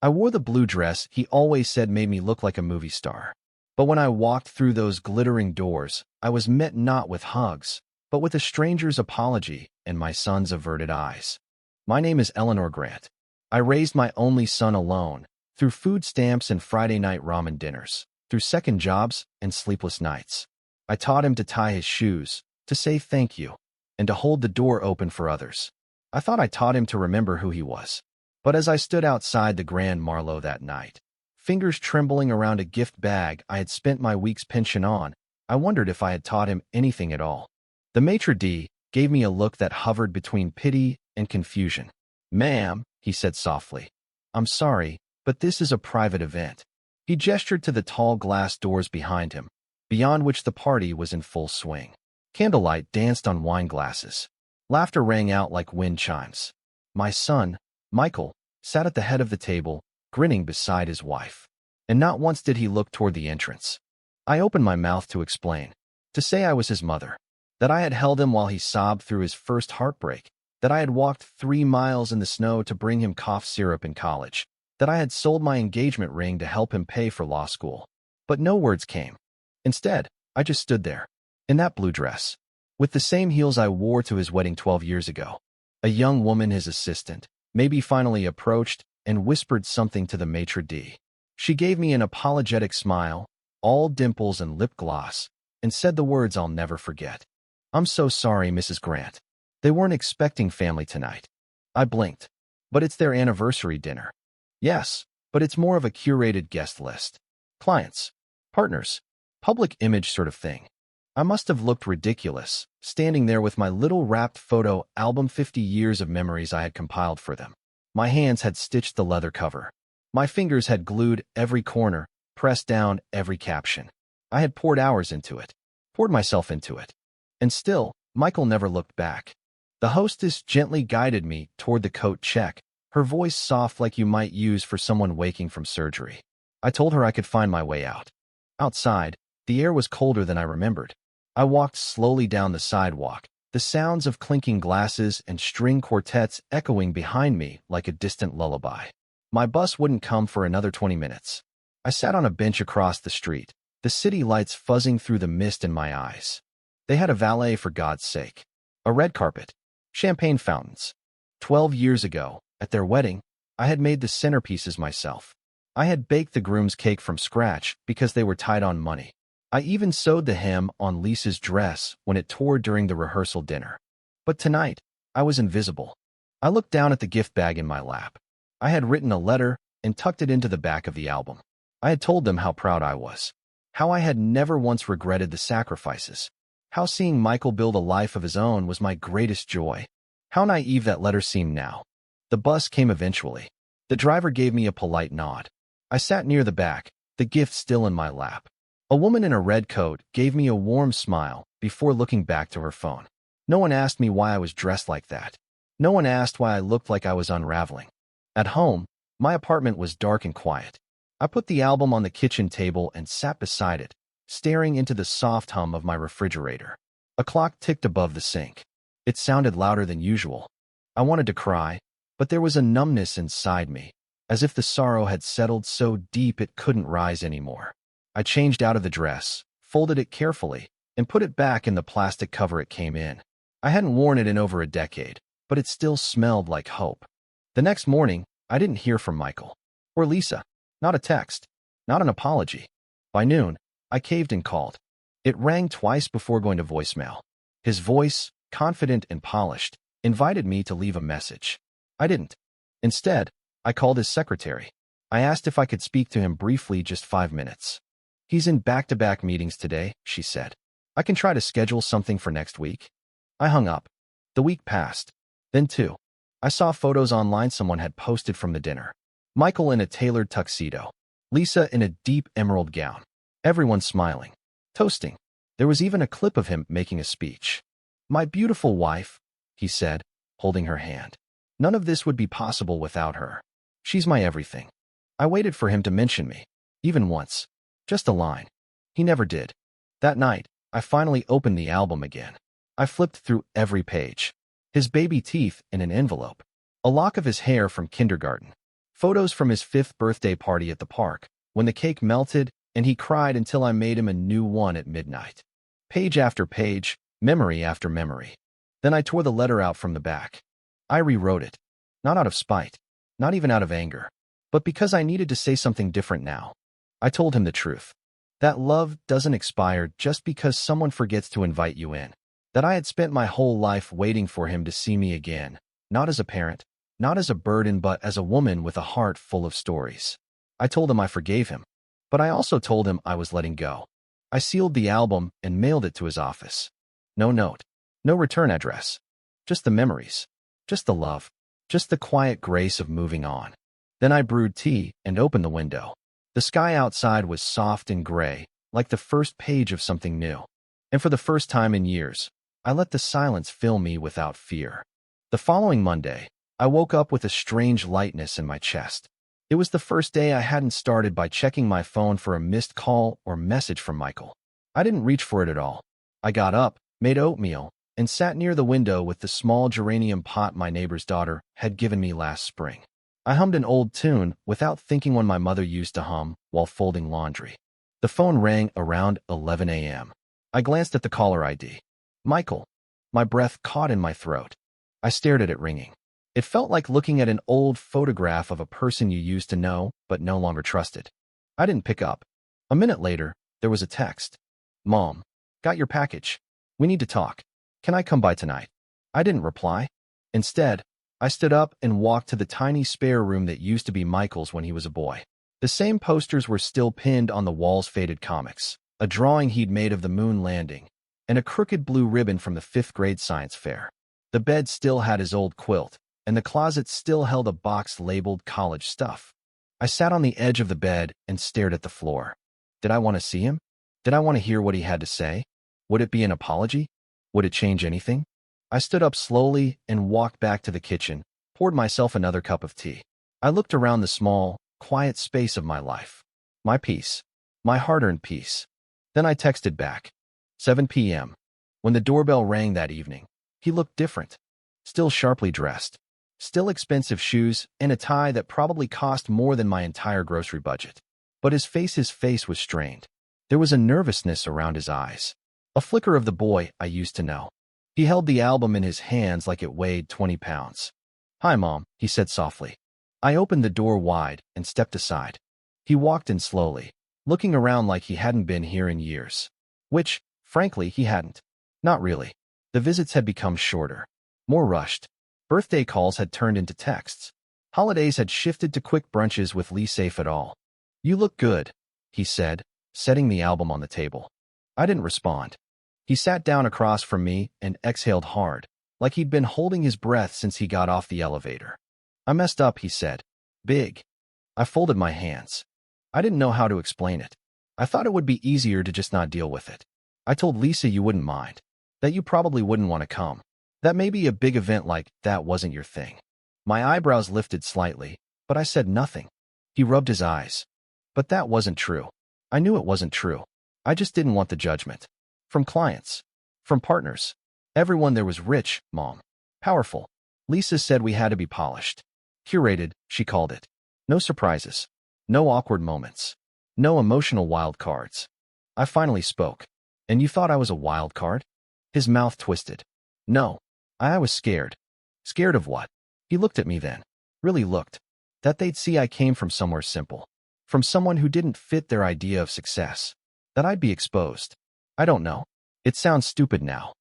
I wore the blue dress he always said made me look like a movie star. But when I walked through those glittering doors, I was met not with hugs, but with a stranger's apology and my son's averted eyes. My name is Eleanor Grant. I raised my only son alone, through food stamps and Friday night ramen dinners, through second jobs and sleepless nights. I taught him to tie his shoes, to say thank you, and to hold the door open for others. I thought I taught him to remember who he was. But as I stood outside the Grand Marlowe that night, fingers trembling around a gift bag I had spent my week's pension on, I wondered if I had taught him anything at all. The maitre d' gave me a look that hovered between pity and confusion. "Ma'am," he said softly, "I'm sorry, but this is a private event." He gestured to the tall glass doors behind him, beyond which the party was in full swing. Candlelight danced on wine glasses. Laughter rang out like wind chimes. My son, Michael, sat at the head of the table, grinning beside his wife. And not once did he look toward the entrance. I opened my mouth to explain, to say I was his mother, that I had held him while he sobbed through his first heartbreak, that I had walked 3 miles in the snow to bring him cough syrup in college, that I had sold my engagement ring to help him pay for law school. But no words came. Instead, I just stood there, in that blue dress, with the same heels I wore to his wedding 12 years ago. A young woman, his assistant, maybe finally approached and whispered something to the maitre d'. She gave me an apologetic smile, all dimples and lip gloss, and said the words I'll never forget. "I'm so sorry, Mrs. Grant. They weren't expecting family tonight." I blinked. "But it's their anniversary dinner." "Yes, but it's more of a curated guest list. Clients, partners, public image sort of thing." I must have looked ridiculous, standing there with my little wrapped photo album, 50 years of memories I had compiled for them. My hands had stitched the leather cover. My fingers had glued every corner, pressed down every caption. I had poured hours into it, poured myself into it. And still, Michael never looked back. The hostess gently guided me toward the coat check, her voice soft like you might use for someone waking from surgery. I told her I could find my way out. Outside, the air was colder than I remembered. I walked slowly down the sidewalk, the sounds of clinking glasses and string quartets echoing behind me like a distant lullaby. My bus wouldn't come for another 20 minutes. I sat on a bench across the street, the city lights fuzzing through the mist in my eyes. They had a valet, for God's sake. A red carpet. Champagne fountains. 12 years ago, at their wedding, I had made the centerpieces myself. I had baked the groom's cake from scratch because they were tight on money. I even sewed the hem on Lisa's dress when it tore during the rehearsal dinner. But tonight, I was invisible. I looked down at the gift bag in my lap. I had written a letter and tucked it into the back of the album. I had told them how proud I was, how I had never once regretted the sacrifices, how seeing Michael build a life of his own was my greatest joy. How naive that letter seemed now. The bus came eventually. The driver gave me a polite nod. I sat near the back, the gift still in my lap. A woman in a red coat gave me a warm smile before looking back to her phone. No one asked me why I was dressed like that. No one asked why I looked like I was unraveling. At home, my apartment was dark and quiet. I put the album on the kitchen table and sat beside it, staring into the soft hum of my refrigerator. A clock ticked above the sink. It sounded louder than usual. I wanted to cry, but there was a numbness inside me, as if the sorrow had settled so deep it couldn't rise anymore. I changed out of the dress, folded it carefully, and put it back in the plastic cover it came in. I hadn't worn it in over a decade, but it still smelled like hope. The next morning, I didn't hear from Michael or Lisa. Not a text, not an apology. By noon, I caved and called. It rang twice before going to voicemail. His voice, confident and polished, invited me to leave a message. I didn't. Instead, I called his secretary. I asked if I could speak to him briefly, just 5 minutes. "He's in back-to-back meetings today," she said. "I can try to schedule something for next week." I hung up. The week passed. Then 2. I saw photos online someone had posted from the dinner. Michael in a tailored tuxedo. Lisa in a deep emerald gown. Everyone smiling. Toasting. There was even a clip of him making a speech. "My beautiful wife," he said, holding her hand. "None of this would be possible without her. She's my everything." I waited for him to mention me. Even once. Just a line. He never did. That night, I finally opened the album again. I flipped through every page. His baby teeth in an envelope. A lock of his hair from kindergarten. Photos from his 5th birthday party at the park, when the cake melted and he cried until I made him a new one at midnight. Page after page, memory after memory. Then I tore the letter out from the back. I rewrote it. Not out of spite, not even out of anger, but because I needed to say something different now. I told him the truth. That love doesn't expire just because someone forgets to invite you in. That I had spent my whole life waiting for him to see me again, not as a parent, not as a burden, but as a woman with a heart full of stories. I told him I forgave him, but I also told him I was letting go. I sealed the album and mailed it to his office. No note, no return address. Just the memories, just the love, just the quiet grace of moving on. Then I brewed tea and opened the window. The sky outside was soft and gray, like the first page of something new. And for the first time in years, I let the silence fill me without fear. The following Monday, I woke up with a strange lightness in my chest. It was the first day I hadn't started by checking my phone for a missed call or message from Michael. I didn't reach for it at all. I got up, made oatmeal, and sat near the window with the small geranium pot my neighbor's daughter had given me last spring. I hummed an old tune without thinking one my mother used to hum while folding laundry. The phone rang around 11 a.m. I glanced at the caller ID. Michael. My breath caught in my throat. I stared at it ringing. It felt like looking at an old photograph of a person you used to know but no longer trusted. I didn't pick up. A minute later, there was a text. Mom, got your package. We need to talk. Can I come by tonight? I didn't reply. Instead, I stood up and walked to the tiny spare room that used to be Michael's when he was a boy. The same posters were still pinned on the wall's faded comics, a drawing he'd made of the moon landing, and a crooked blue ribbon from the 5th grade science fair. The bed still had his old quilt, and the closet still held a box labeled college stuff. I sat on the edge of the bed and stared at the floor. Did I want to see him? Did I want to hear what he had to say? Would it be an apology? Would it change anything? I stood up slowly and walked back to the kitchen, poured myself another cup of tea. I looked around the small, quiet space of my life. My peace. My hard-earned peace. Then I texted back. 7 p.m. When the doorbell rang that evening, he looked different. Still sharply dressed. Still expensive shoes and a tie that probably cost more than my entire grocery budget. But his face was strained. There was a nervousness around his eyes. A flicker of the boy I used to know. He held the album in his hands like it weighed 20 pounds. Hi, Mom, he said softly. I opened the door wide and stepped aside. He walked in slowly, looking around like he hadn't been here in years. Which, frankly, he hadn't. Not really. The visits had become shorter, more rushed. Birthday calls had turned into texts. Holidays had shifted to quick brunches with Lee safe at all. You look good, he said, setting the album on the table. I didn't respond. He sat down across from me and exhaled hard, like he'd been holding his breath since he got off the elevator. I messed up, he said. Big. I folded my hands. I didn't know how to explain it. I thought it would be easier to just not deal with it. I told Lisa you wouldn't mind, that you probably wouldn't want to come, that maybe a big event like that wasn't your thing. My eyebrows lifted slightly, but I said nothing. He rubbed his eyes. But that wasn't true. I knew it wasn't true. I just didn't want the judgment. From clients. From partners. Everyone there was rich, Mom. Powerful. Lisa said we had to be polished. Curated, she called it. No surprises. No awkward moments. No emotional wild cards. I finally spoke. And you thought I was a wild card? His mouth twisted. No. I was scared. Scared of what? He looked at me then. Really looked. That they'd see I came from somewhere simple. From someone who didn't fit their idea of success. That I'd be exposed. I don't know. It sounds stupid now.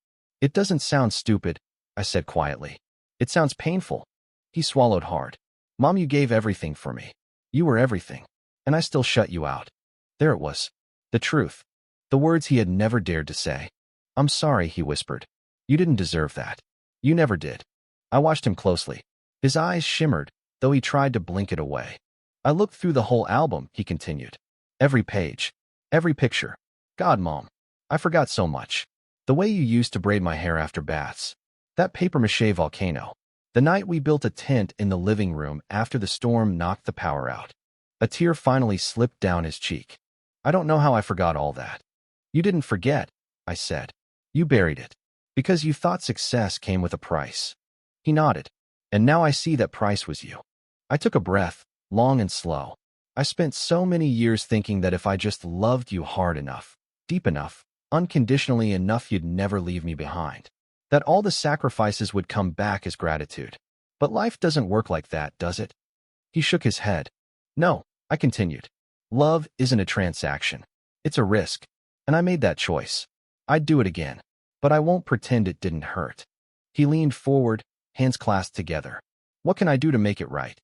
It doesn't sound stupid, I said quietly. It sounds painful. He swallowed hard. Mom, you gave everything for me. You were everything. And I still shut you out. There it was. The truth. The words he had never dared to say. I'm sorry, he whispered. You didn't deserve that. You never did. I watched him closely. His eyes shimmered, though he tried to blink it away. I looked through the whole album, he continued. Every page. Every picture. God, Mom. I forgot so much. The way you used to braid my hair after baths. That papier-mâché volcano. The night we built a tent in the living room after the storm knocked the power out. A tear finally slipped down his cheek. I don't know how I forgot all that. You didn't forget, I said. You buried it. Because you thought success came with a price. He nodded. And now I see that price was you. I took a breath, long and slow. I spent so many years thinking that if I just loved you hard enough, deep enough, unconditionally enough, you'd never leave me behind. That all the sacrifices would come back as gratitude. But life doesn't work like that, does it? He shook his head. No, I continued. Love isn't a transaction. It's a risk. And I made that choice. I'd do it again. But I won't pretend it didn't hurt. He leaned forward, hands clasped together. What can I do to make it right?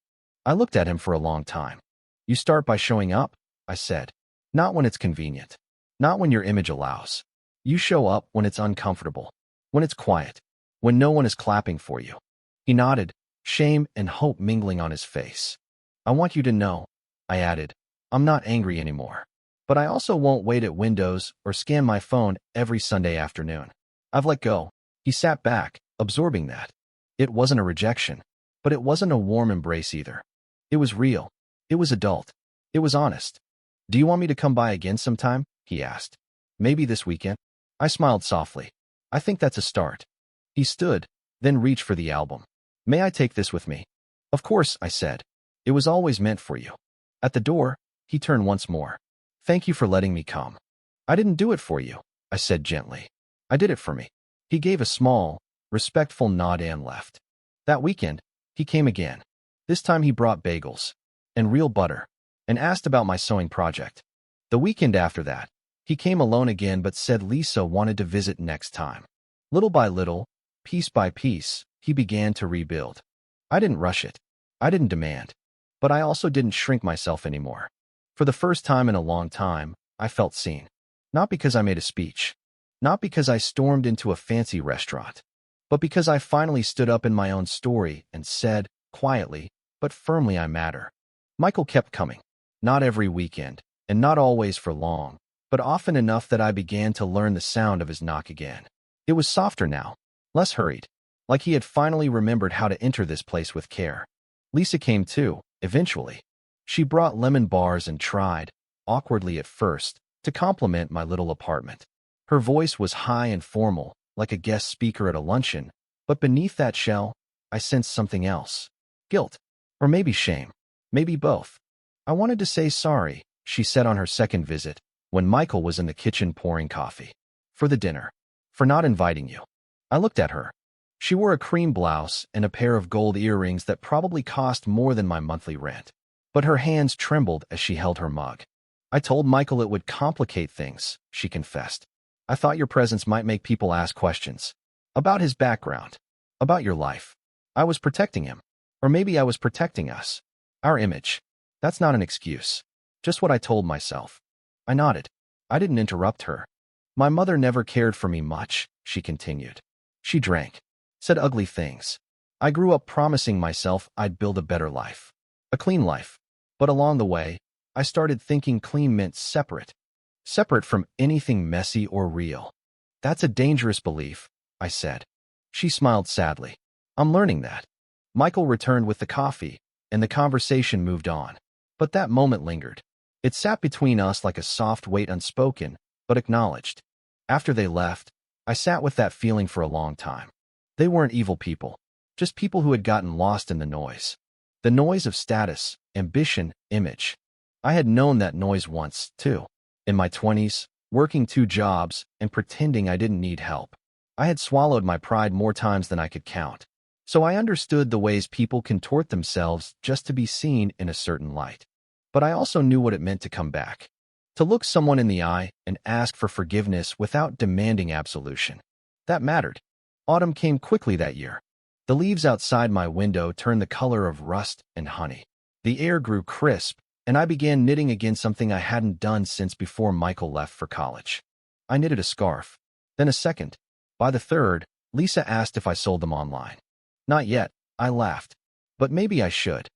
I looked at him for a long time. You start by showing up, I said. Not when it's convenient. Not when your image allows. You show up when it's uncomfortable. When it's quiet. When no one is clapping for you. He nodded, shame and hope mingling on his face. I want you to know, I added, I'm not angry anymore. But I also won't wait at windows or scan my phone every Sunday afternoon. I've let go. He sat back, absorbing that. It wasn't a rejection, but it wasn't a warm embrace either. It was real. It was adult. It was honest. Do you want me to come by again sometime? He asked. Maybe this weekend? I smiled softly. I think that's a start. He stood, then reached for the album. May I take this with me? Of course, I said. It was always meant for you. At the door, he turned once more. Thank you for letting me come. I didn't do it for you, I said gently. I did it for me. He gave a small, respectful nod and left. That weekend, he came again. This time he brought bagels and real butter and asked about my sewing project. The weekend after that, he came alone again but said Lisa wanted to visit next time. Little by little, piece by piece, he began to rebuild. I didn't rush it. I didn't demand. But I also didn't shrink myself anymore. For the first time in a long time, I felt seen. Not because I made a speech. Not because I stormed into a fancy restaurant. But because I finally stood up in my own story and said, quietly, but firmly, I matter. Michael kept coming. Not every weekend, and not always for long, but often enough that I began to learn the sound of his knock again. It was softer now, less hurried, like he had finally remembered how to enter this place with care. Lisa came too, eventually. She brought lemon bars and tried, awkwardly at first, to compliment my little apartment. Her voice was high and formal, like a guest speaker at a luncheon, but beneath that shell, I sensed something else. Guilt. Or maybe shame. Maybe both. I wanted to say sorry, she said on her second visit, when Michael was in the kitchen pouring coffee. For the dinner. For not inviting you. I looked at her. She wore a cream blouse and a pair of gold earrings that probably cost more than my monthly rent. But her hands trembled as she held her mug. I told Michael it would complicate things, she confessed. I thought your presence might make people ask questions. About his background. About your life. I was protecting him. Or maybe I was protecting us. Our image. That's not an excuse. Just what I told myself. I nodded. I didn't interrupt her. My mother never cared for me much, she continued. She drank. Said ugly things. I grew up promising myself I'd build a better life. A clean life. But along the way, I started thinking clean meant separate. Separate from anything messy or real. That's a dangerous belief, I said. She smiled sadly. I'm learning that. Michael returned with the coffee, and the conversation moved on. But that moment lingered. It sat between us like a soft weight unspoken, but acknowledged. After they left, I sat with that feeling for a long time. They weren't evil people, just people who had gotten lost in the noise. The noise of status, ambition, image. I had known that noise once, too. In my 20s, working 2 jobs and pretending I didn't need help. I had swallowed my pride more times than I could count. So I understood the ways people contort themselves just to be seen in a certain light. But I also knew what it meant to come back. To look someone in the eye and ask for forgiveness without demanding absolution. That mattered. Autumn came quickly that year. The leaves outside my window turned the color of rust and honey. The air grew crisp, and I began knitting again, something I hadn't done since before Michael left for college. I knitted a scarf, then a second. By the third, Lisa asked if I sold them online. Not yet, I laughed. But maybe I should.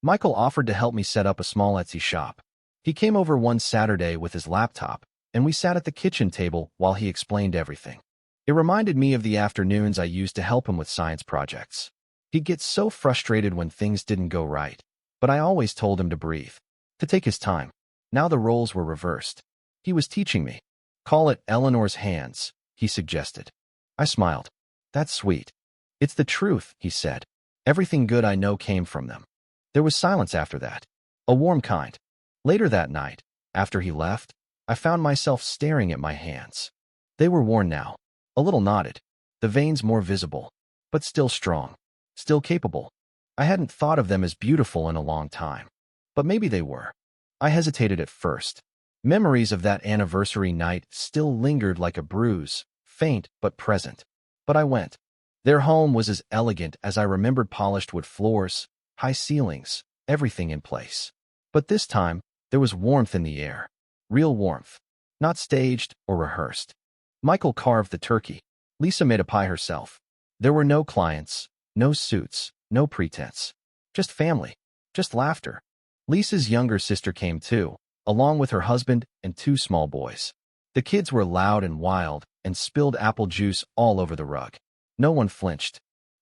Michael offered to help me set up a small Etsy shop. He came over one Saturday with his laptop, and we sat at the kitchen table while he explained everything. It reminded me of the afternoons I used to help him with science projects. He'd get so frustrated when things didn't go right, but I always told him to breathe, to take his time. Now the roles were reversed. He was teaching me. Call it Eleanor's hands, he suggested. I smiled. That's sweet. It's the truth, he said. Everything good I know came from them. There was silence after that. A warm kind. Later that night, after he left, I found myself staring at my hands. They were worn now, a little knotted, the veins more visible, but still strong, still capable. I hadn't thought of them as beautiful in a long time, but maybe they were. I hesitated at first. Memories of that anniversary night still lingered like a bruise, faint but present. But I went. Their home was as elegant as I remembered, polished wood floors, high ceilings, everything in place. But this time, there was warmth in the air. Real warmth. Not staged or rehearsed. Michael carved the turkey. Lisa made a pie herself. There were no clients, no suits, no pretense. Just family. Just laughter. Lisa's younger sister came too, along with her husband and 2 small boys. The kids were loud and wild and spilled apple juice all over the rug. No one flinched.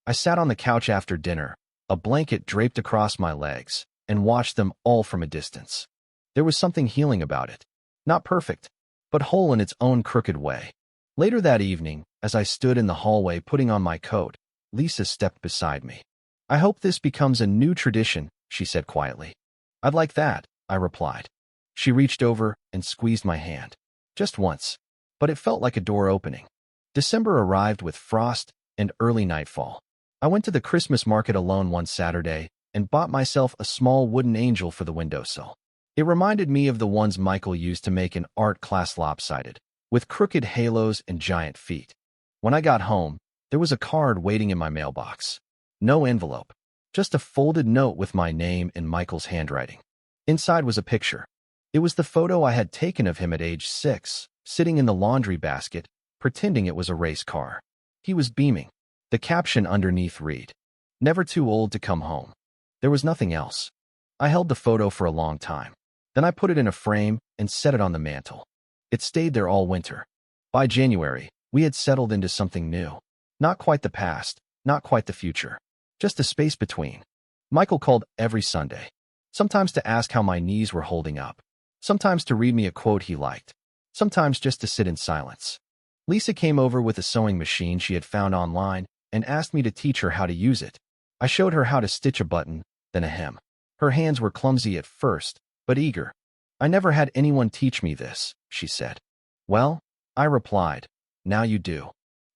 I sat on the couch after dinner, a blanket draped across my legs, and watched them all from a distance. There was something healing about it. Not perfect, but whole in its own crooked way. Later that evening, as I stood in the hallway putting on my coat, Lisa stepped beside me. "I hope this becomes a new tradition," she said quietly. "I'd like that," I replied. She reached over and squeezed my hand. Just once, but it felt like a door opening. December arrived with frost and early nightfall. I went to the Christmas market alone one Saturday and bought myself a small wooden angel for the windowsill. It reminded me of the ones Michael used to make in art class, lopsided, with crooked halos and giant feet. When I got home, there was a card waiting in my mailbox. No envelope, just a folded note with my name in Michael's handwriting. Inside was a picture. It was the photo I had taken of him at age 6, sitting in the laundry basket, pretending it was a race car. He was beaming. The caption underneath read, "Never too old to come home." There was nothing else. I held the photo for a long time. Then I put it in a frame and set it on the mantel. It stayed there all winter. By January, we had settled into something new. Not quite the past, not quite the future. Just a space between. Michael called every Sunday. Sometimes to ask how my knees were holding up. Sometimes to read me a quote he liked. Sometimes just to sit in silence. Lisa came over with a sewing machine she had found online and asked me to teach her how to use it. I showed her how to stitch a button, then a hem. Her hands were clumsy at first, but eager. "I never had anyone teach me this," she said. "Well," I replied, "now you do."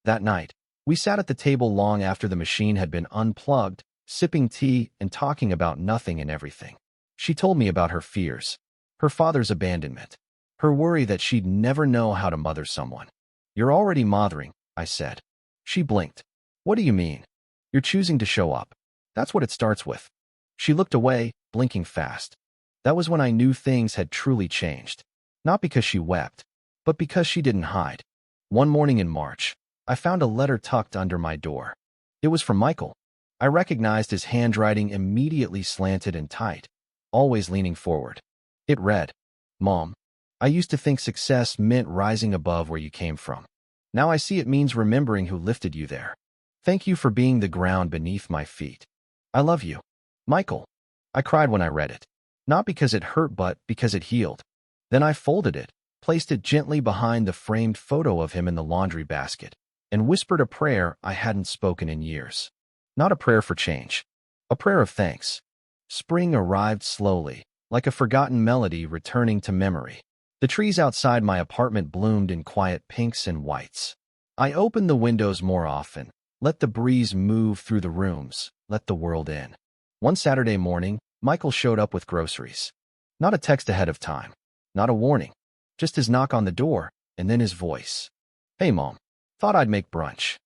That night, we sat at the table long after the machine had been unplugged, sipping tea and talking about nothing and everything. She told me about her fears, her father's abandonment, her worry that she'd never know how to mother someone. "You're already mothering," I said. She blinked. "What do you mean?" "You're choosing to show up. That's what it starts with." She looked away, blinking fast. That was when I knew things had truly changed. Not because she wept, but because she didn't hide. One morning in March, I found a letter tucked under my door. It was from Michael. I recognized his handwriting, immediately slanted and tight, always leaning forward. It read, "Mom, I used to think success meant rising above where you came from. Now I see it means remembering who lifted you there. Thank you for being the ground beneath my feet. I love you, Michael." I cried when I read it. Not because it hurt, but because it healed. Then I folded it, placed it gently behind the framed photo of him in the laundry basket, and whispered a prayer I hadn't spoken in years. Not a prayer for change. A prayer of thanks. Spring arrived slowly, like a forgotten melody returning to memory. The trees outside my apartment bloomed in quiet pinks and whites. I opened the windows more often, let the breeze move through the rooms, let the world in. One Saturday morning, Michael showed up with groceries. Not a text ahead of time. Not a warning. Just his knock on the door, and then his voice. "Hey, Mom. Thought I'd make brunch."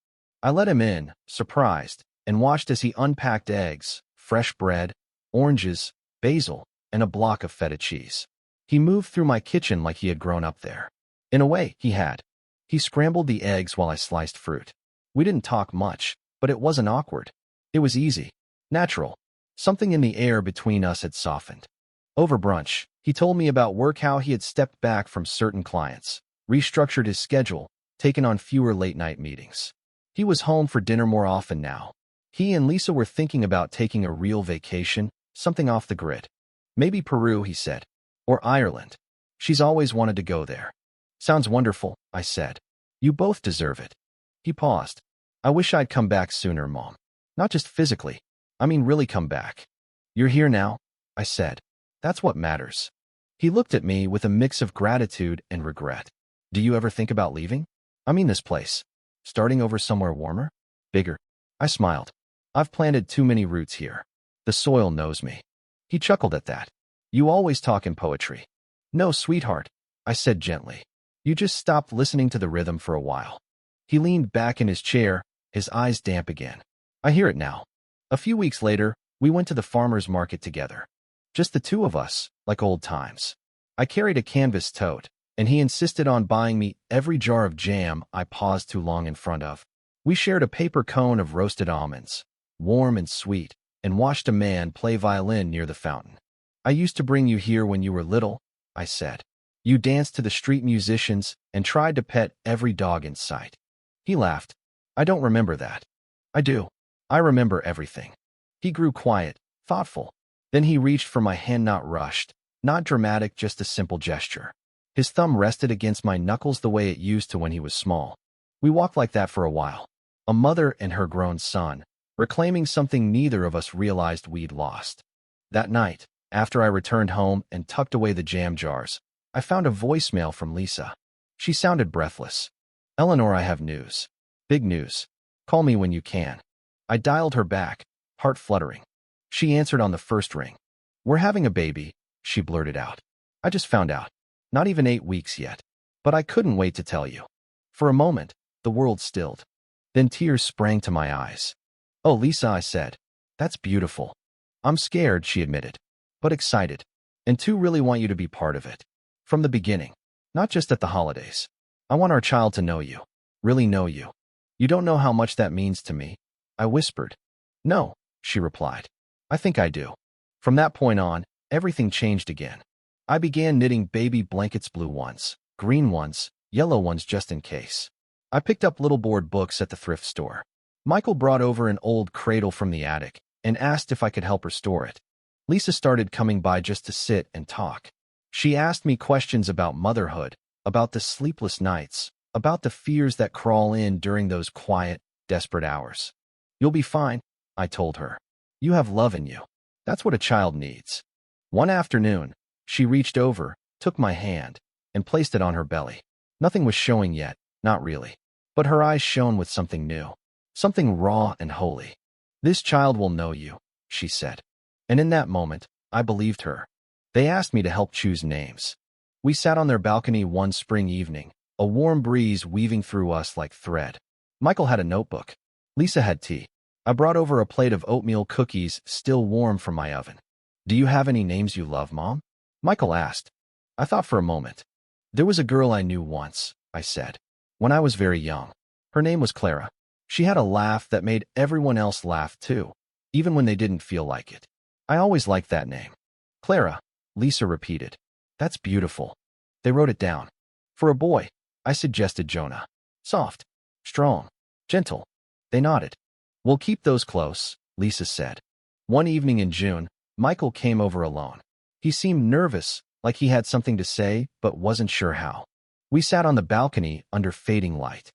I let him in, surprised, and watched as he unpacked eggs, fresh bread, oranges, basil, and a block of feta cheese. He moved through my kitchen like he had grown up there. In a way, he had. He scrambled the eggs while I sliced fruit. We didn't talk much, but it wasn't awkward. It was easy, natural. Something in the air between us had softened. Over brunch, he told me about work, how he had stepped back from certain clients, restructured his schedule, taken on fewer late-night meetings. He was home for dinner more often now. He and Lisa were thinking about taking a real vacation, something off the grid. "Maybe Peru," he said, "or Ireland. She's always wanted to go there." "Sounds wonderful," I said. "You both deserve it." He paused. "I wish I'd come back sooner, Mom. Not just physically. I mean really come back." "You're here now," I said. That's what matters. He looked at me with a mix of gratitude and regret. Do you ever think about leaving? I mean this place. Starting over somewhere warmer? Bigger? I smiled. I've planted too many roots here. The soil knows me. He chuckled at that. You always talk in poetry. No, sweetheart, I said gently. You just stopped listening to the rhythm for a while. He leaned back in his chair, his eyes damp again. I hear it now. A few weeks later, we went to the farmer's market together. Just the two of us, like old times. I carried a canvas tote, and he insisted on buying me every jar of jam I paused too long in front of. We shared a paper cone of roasted almonds, warm and sweet, and watched a man play violin near the fountain. I used to bring you here when you were little, I said. You danced to the street musicians and tried to pet every dog in sight. He laughed. I don't remember that. I do. I remember everything. He grew quiet, thoughtful. Then he reached for my hand, not rushed, not dramatic, just a simple gesture. His thumb rested against my knuckles the way it used to when he was small. We walked like that for a while. A mother and her grown son, reclaiming something neither of us realized we'd lost. That night, after I returned home and tucked away the jam jars, I found a voicemail from Lisa. She sounded breathless. Eleanor, I have news. Big news. Call me when you can. I dialed her back, heart fluttering. She answered on the first ring. We're having a baby, she blurted out. I just found out. Not even 8 weeks yet. But I couldn't wait to tell you. For a moment, the world stilled. Then tears sprang to my eyes. Oh, Lisa, I said. That's beautiful. I'm scared, she admitted. But excited. And too really want you to be part of it. From the beginning. Not just at the holidays. I want our child to know you. Really know you. You don't know how much that means to me. I whispered. No, she replied. I think I do. From that point on, everything changed again. I began knitting baby blankets, blue ones, green ones, yellow ones just in case. I picked up little board books at the thrift store. Michael brought over an old cradle from the attic and asked if I could help restore it. Lisa started coming by just to sit and talk. She asked me questions about motherhood, about the sleepless nights, about the fears that crawl in during those quiet, desperate hours. You'll be fine, I told her. You have love in you. That's what a child needs. One afternoon, she reached over, took my hand, and placed it on her belly. Nothing was showing yet, not really. But her eyes shone with something new, something raw and holy. This child will know you, she said. And in that moment, I believed her. They asked me to help choose names. We sat on their balcony one spring evening, a warm breeze weaving through us like thread. Michael had a notebook. Lisa had tea. I brought over a plate of oatmeal cookies still warm from my oven. Do you have any names you love, Mom? Michael asked. I thought for a moment. There was a girl I knew once, I said, when I was very young. Her name was Clara. She had a laugh that made everyone else laugh too, even when they didn't feel like it. I always liked that name. Clara, Lisa repeated. That's beautiful. They wrote it down. For a boy, I suggested Jonah. Soft, strong, gentle. They nodded. We'll keep those close, Lisa said. One evening in June, Michael came over alone. He seemed nervous, like he had something to say, but wasn't sure how. We sat on the balcony under fading light.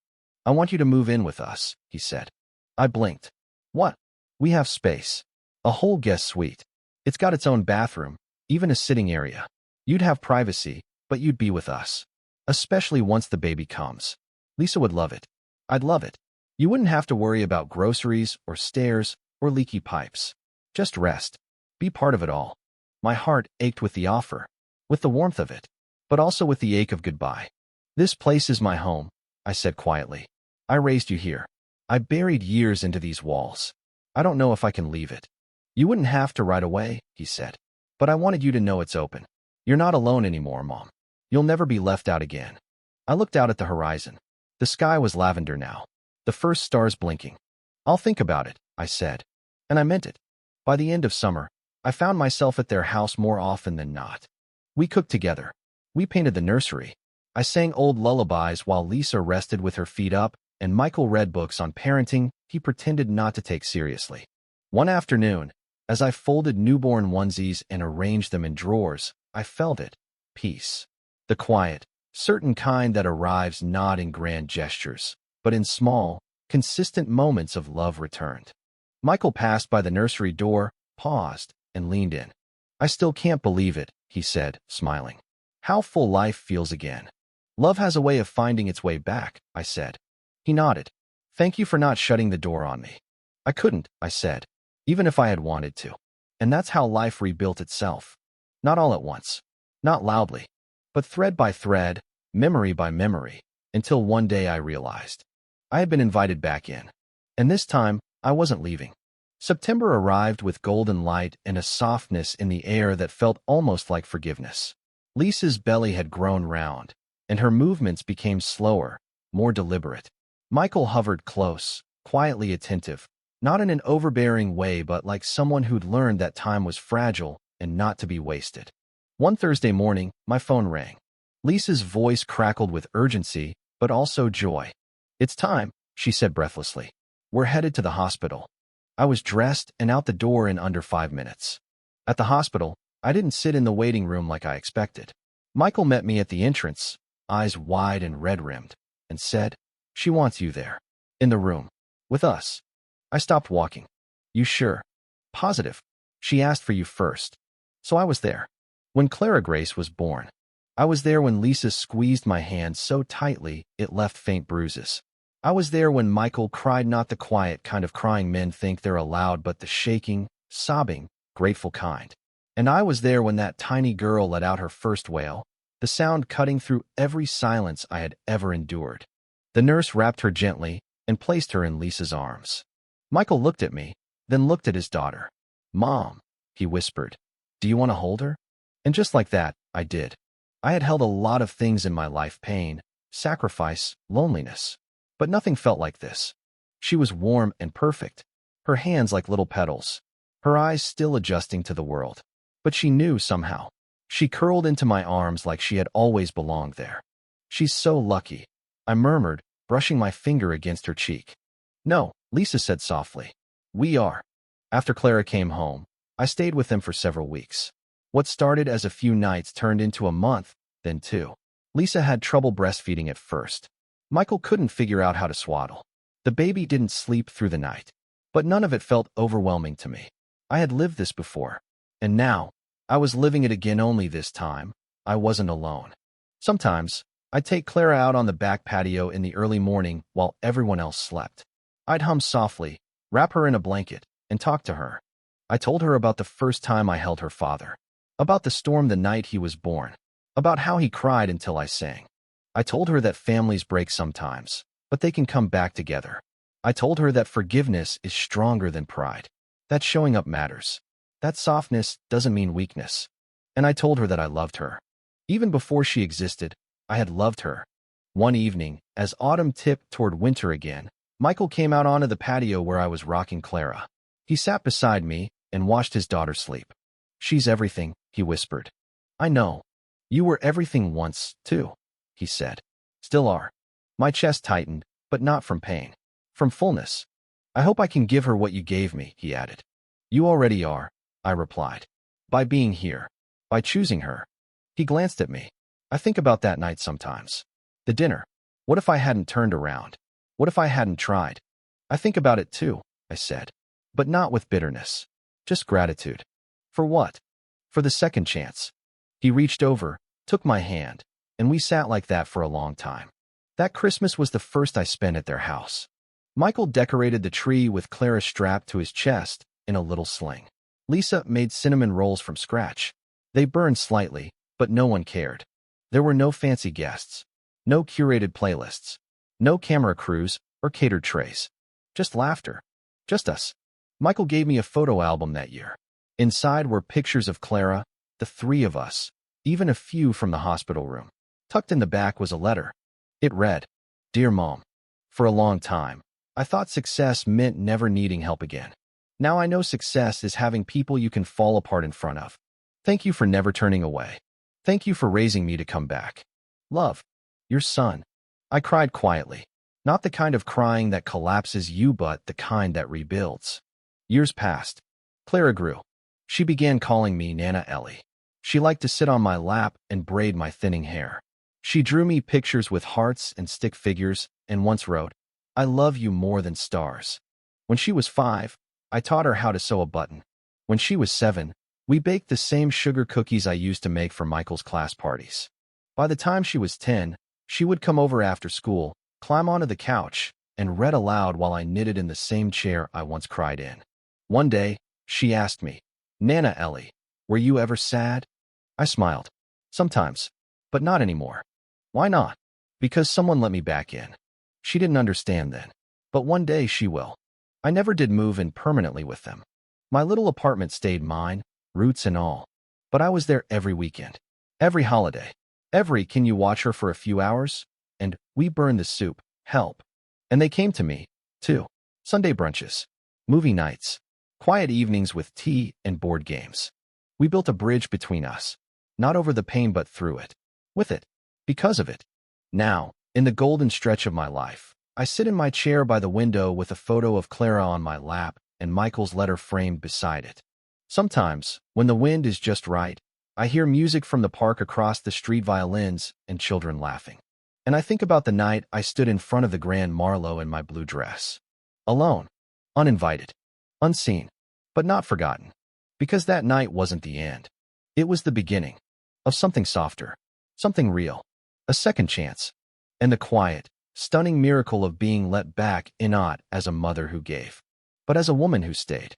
I want you to move in with us, he said. I blinked. What? We have space. A whole guest suite. It's got its own bathroom, even a sitting area. You'd have privacy, but you'd be with us. Especially once the baby comes. Lisa would love it. I'd love it. You wouldn't have to worry about groceries or stairs or leaky pipes. Just rest. Be part of it all. My heart ached with the offer, with the warmth of it, but also with the ache of goodbye. This place is my home, I said quietly. I raised you here. I buried years into these walls. I don't know if I can leave it. You wouldn't have to right away, he said. But I wanted you to know it's open. You're not alone anymore, Mom. You'll never be left out again. I looked out at the horizon. The sky was lavender now. The first stars blinking. I'll think about it, I said. And I meant it. By the end of summer, I found myself at their house more often than not. We cooked together. We painted the nursery. I sang old lullabies while Lisa rested with her feet up, and Michael read books on parenting he pretended not to take seriously. One afternoon, as I folded newborn onesies and arranged them in drawers, I felt it. Peace. The quiet, certain kind that arrives not in grand gestures, but in small, consistent moments of love returned. Michael passed by the nursery door, paused, and leaned in. I still can't believe it, he said, smiling. How full life feels again. Love has a way of finding its way back, I said. He nodded. Thank you for not shutting the door on me. I couldn't, I said, even if I had wanted to. And that's how life rebuilt itself. Not all at once, not loudly, but thread by thread, memory by memory, until one day I realized I had been invited back in. And this time, I wasn't leaving. September arrived with golden light and a softness in the air that felt almost like forgiveness. Lisa's belly had grown round, and her movements became slower, more deliberate. Michael hovered close, quietly attentive, not in an overbearing way but like someone who'd learned that time was fragile and not to be wasted. One Thursday morning, my phone rang. Lisa's voice crackled with urgency, but also joy. It's time, she said breathlessly. We're headed to the hospital. I was dressed and out the door in under 5 minutes. At the hospital, I didn't sit in the waiting room like I expected. Michael met me at the entrance, eyes wide and red-rimmed, and said, "She wants you there. In the room. With us." I stopped walking. "You sure?" "Positive. She asked for you first." So I was there. When Clara Grace was born. I was there when Lisa squeezed my hand so tightly it left faint bruises. I was there when Michael cried, not the quiet kind of crying men think they're allowed, but the shaking, sobbing, grateful kind. And I was there when that tiny girl let out her first wail, the sound cutting through every silence I had ever endured. The nurse wrapped her gently and placed her in Lisa's arms. Michael looked at me, then looked at his daughter. "Mom," he whispered, "do you want to hold her?" And just like that, I did. I had held a lot of things in my life: pain, sacrifice, loneliness. But nothing felt like this. She was warm and perfect, her hands like little petals, her eyes still adjusting to the world. But she knew somehow. She curled into my arms like she had always belonged there. "She's so lucky," I murmured, brushing my finger against her cheek. "No," Lisa said softly. "We are." After Clara came home, I stayed with them for several weeks. What started as a few nights turned into a month, then 2. Lisa had trouble breastfeeding at first. Michael couldn't figure out how to swaddle. The baby didn't sleep through the night. But none of it felt overwhelming to me. I had lived this before. And now, I was living it again, only this time, I wasn't alone. Sometimes, I'd take Clara out on the back patio in the early morning while everyone else slept. I'd hum softly, wrap her in a blanket, and talk to her. I told her about the first time I held her father, about the storm the night he was born, about how he cried until I sang. I told her that families break sometimes, but they can come back together. I told her that forgiveness is stronger than pride, that showing up matters, that softness doesn't mean weakness. And I told her that I loved her. Even before she existed, I had loved her. One evening, as autumn tipped toward winter again, Michael came out onto the patio where I was rocking Clara. He sat beside me and watched his daughter sleep. "She's everything," he whispered. "I know. You were everything once, too," he said. "Still are." My chest tightened, but not from pain. From fullness. "I hope I can give her what you gave me," he added. "You already are," I replied. "By being here. By choosing her." He glanced at me. I think about that night sometimes. The dinner. What if I hadn't turned around? What if I hadn't tried? "I think about it too," I said. But not with bitterness. Just gratitude. For what? For the second chance. He reached over, took my hand, and we sat like that for a long time. That Christmas was the first I spent at their house. Michael decorated the tree with Clara strapped to his chest in a little sling. Lisa made cinnamon rolls from scratch. They burned slightly, but no one cared. There were no fancy guests, no curated playlists, no camera crews or catered trays. Just laughter. Just us. Michael gave me a photo album that year. Inside were pictures of Clara, the 3 of us, even a few from the hospital room. Tucked in the back was a letter. It read, "Dear Mom, for a long time, I thought success meant never needing help again. Now I know success is having people you can fall apart in front of. Thank you for never turning away. Thank you for raising me to come back. Love, your son." I cried quietly. Not the kind of crying that collapses you, but the kind that rebuilds. Years passed. Clara grew. She began calling me Nana Ellie. She liked to sit on my lap and braid my thinning hair. She drew me pictures with hearts and stick figures, and once wrote, "I love you more than stars." When she was 5, I taught her how to sew a button. When she was 7, We baked the same sugar cookies I used to make for Michael's class parties. By the time she was 10, she would come over after school, climb onto the couch, and read aloud while I knitted in the same chair I once cried in. One day, she asked me, "Nana Ellie, were you ever sad?" I smiled. Sometimes, but not anymore. Why not? Because someone let me back in. She didn't understand then. But one day she will. I never did move in permanently with them. My little apartment stayed mine, roots and all. But I was there every weekend. Every holiday. Every "can you watch her for a few hours?" And "we burn the soup, help." And they came to me, too. Sunday brunches. Movie nights. Quiet evenings with tea and board games. We built a bridge between us. Not over the pain but through it. With it. Because of it. Now, in the golden stretch of my life, I sit in my chair by the window with a photo of Clara on my lap and Michael's letter framed beside it. Sometimes, when the wind is just right, I hear music from the park across the street, violins and children laughing. And I think about the night I stood in front of the Grand Marlowe in my blue dress. Alone. Uninvited. Unseen. But not forgotten. Because that night wasn't the end. It was the beginning. Of something softer. Something real. A second chance. And the quiet, stunning miracle of being let back in not as a mother who gave, but as a woman who stayed.